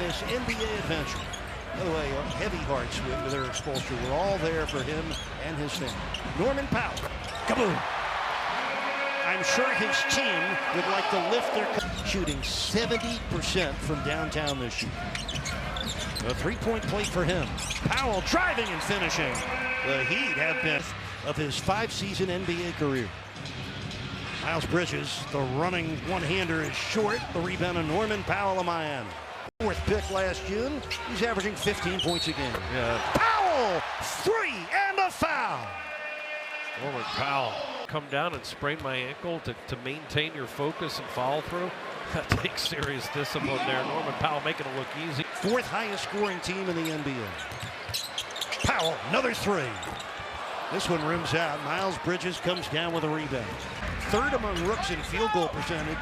this NBA adventure. By the way, heavy hearts with their expulsion. We're all there for him and his family. Norman Powell. Kaboom! I'm sure his team would like to lift their shooting 70% from downtown this year. A three-point play for him. Powell driving and finishing. The Heat have been of his 5-season NBA career. Miles Bridges, the running one-hander, is short. The rebound of Norman Powell of Miami. Fourth pick last June. He's averaging 15 points a game. Yeah. Powell, three, and a foul. Norman Powell, come down and sprain my ankle to maintain your focus and follow through. That takes serious discipline there. Norman Powell making it look easy. Fourth highest scoring team in the NBA. Powell, another three. This one rims out. Miles Bridges comes down with a rebound. Third among rooks in field goal percentage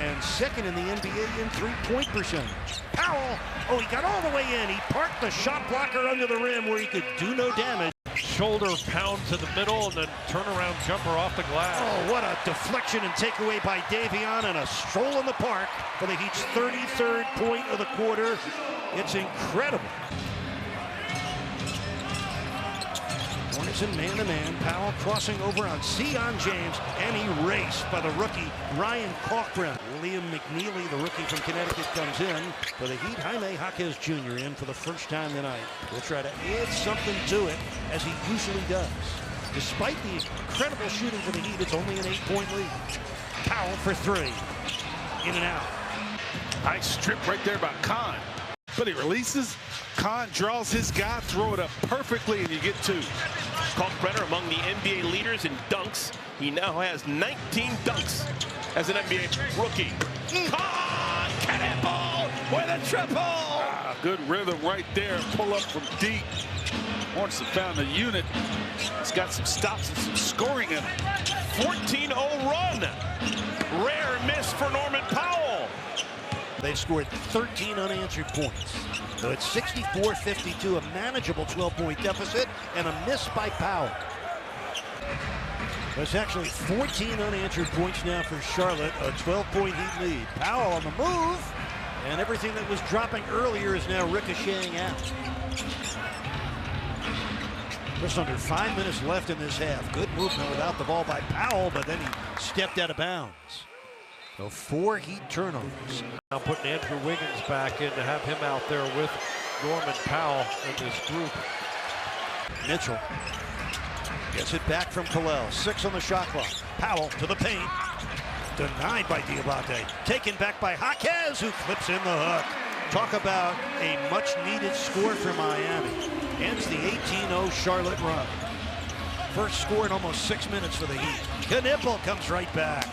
and second in the NBA in three-point percentage. Powell, oh, he got all the way in. He parked the shot blocker under the rim where he could do no damage. Shoulder pound to the middle and then turnaround jumper off the glass. Oh, what a deflection and takeaway by Davion, and a stroll in the park for the Heat's 33rd point of the quarter. It's incredible. Hornets in man-to-man. Powell crossing over on Sion James, and erased by the rookie Ryan Cochran. Liam McNeely, the rookie from Connecticut, comes in for the Heat. Jaime Jaquez Jr. in for the first time tonight. He'll try to add something to it, as he usually does. Despite the incredible shooting for the Heat, it's only an 8-point lead. Powell for three. In and out. Nice strip right there by Khan. But he releases. Khan draws his guy, throw it up perfectly, and you get two. Kalkbrenner among the NBA leaders in dunks. He now has 19 dunks as an NBA rookie. Khan, cannonball with a triple. Good rhythm right there. Pull up from deep. Hornets have found a unit. It's got some stops and some scoring in it. 14-0 run. Rare miss for Norman Powell. They've scored 13 unanswered points. So it's 64-52, a manageable 12-point deficit, and a miss by Powell. There's actually 14 unanswered points now for Charlotte, a 12-point Heat lead. Powell on the move, and everything that was dropping earlier is now ricocheting out. Just under 5 minutes left in this half. Good movement without the ball by Powell, but then he stepped out of bounds. So 4 Heat turnovers. Now putting Andrew Wiggins back in to have him out there with Norman Powell in this group. Mitchell gets it back from Kalel. 6 on the shot clock. Powell to the paint. Denied by Diabate. Taken back by Jaquez, who clips in the hook. Talk about a much-needed score for Miami. Ends the 18-0 Charlotte run. First score in almost 6 minutes for the Heat. Knipple comes right back.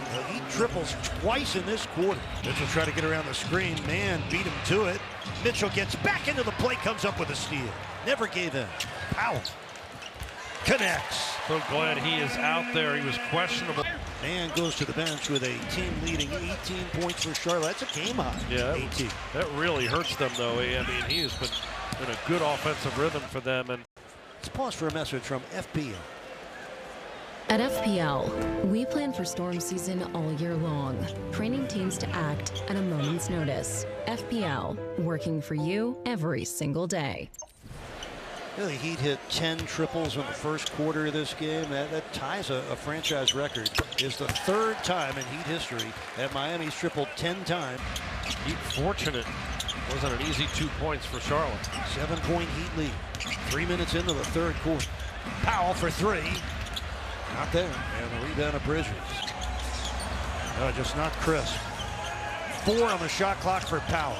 The Heat triples twice in this quarter. Mitchell try to get around the screen. Man beat him to it. Mitchell gets back into the play, comes up with a steal. Never gave in. Powell connects. So glad he is out there. He was questionable. Man goes to the bench with a team-leading 18 points for Charlotte. That's a game high. Yeah, 18. That really hurts them, though. I mean, he has been in a good offensive rhythm for them. And let's pause for a message from FPL. At FPL, we plan for storm season all year long, training teams to act at a moment's notice. FPL, working for you every single day. Yeah, the Heat hit 10 triples in the first quarter of this game. That ties a franchise record. It's the 3rd time in Heat history that Miami's tripled 10 times. Heat fortunate. Wasn't an easy 2 points for Charlotte. 7-point Heat lead. 3 minutes into the 3rd quarter. Powell for three. Not there. And the rebound of Bridges. Just not crisp. 4 on the shot clock for Powell.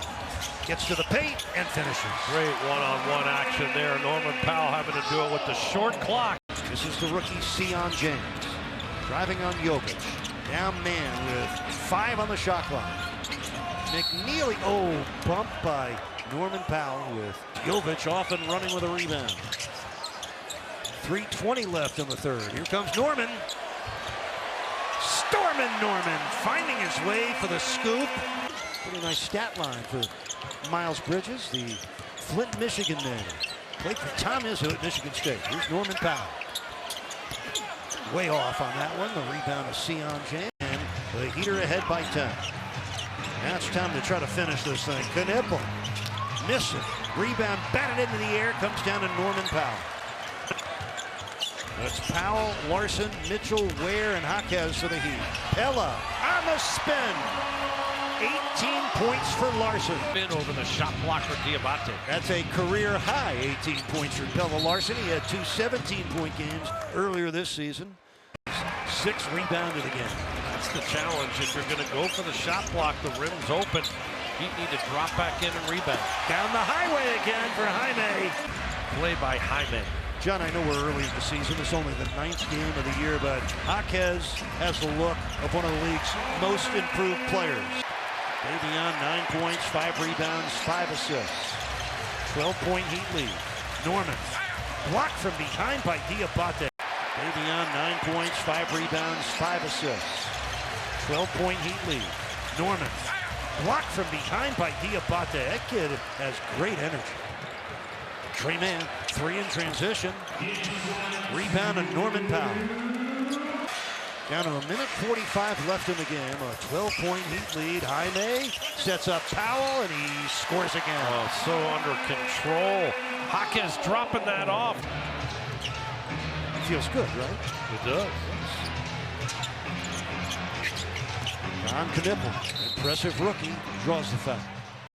Gets to the paint and finishes. Great one-on-one action there. Norman Powell having to do it with the short clock. This is the rookie Sion James. Driving on Jokic. Down man with 5 on the shot clock. McNeely, bumped by Norman Powell with Jokic off and running with a rebound. 3:20 left in the 3rd. Here comes Norman. Stormin' Norman finding his way for the scoop. Pretty nice stat line for Miles Bridges, the Flint, Michigan native. Played for Tom Izzo at Michigan State. Here's Norman Powell. Way off on that one. The rebound of Sion James. And the Heater ahead by 10. Now it's time to try to finish this thing. Knipple, missing. Rebound, batted into the air, comes down to Norman Powell. That's Powell, Larson, Mitchell, Ware, and Jaquez for the Heat. Pella on the spin. 18 points for Larson. Spin over the shot blocker Diabate. That's a career high 18 points for Pella Larson. He had 2 17-point games earlier this season. 6 rebounded again. That's the challenge. If you're going to go for the shot block, the rim's open. Heat need to drop back in and rebound. Down the highway again for Jaime. Play by Jaime. John, I know we're early in the season. It's only the 9th game of the year, but Jaquez has the look of one of the league's most improved players. Davion, 9 points, 5 rebounds, 5 assists. 12-point Heat lead. Norman, blocked from behind by Diabate. Davion, 9 points, 5 rebounds, 5 assists. 12-point Heat lead. Norman, blocked from behind by Diabate. That kid has great energy. Trey Mann, 3 in transition. Rebound to Norman Powell. Down to 1:45 left in the game. A 12-point Heat lead. Jaime sets up Powell, and he scores again. Oh, so under control. Jaquez dropping that off. Feels good, right? It does. John Knipple, impressive rookie, draws the foul.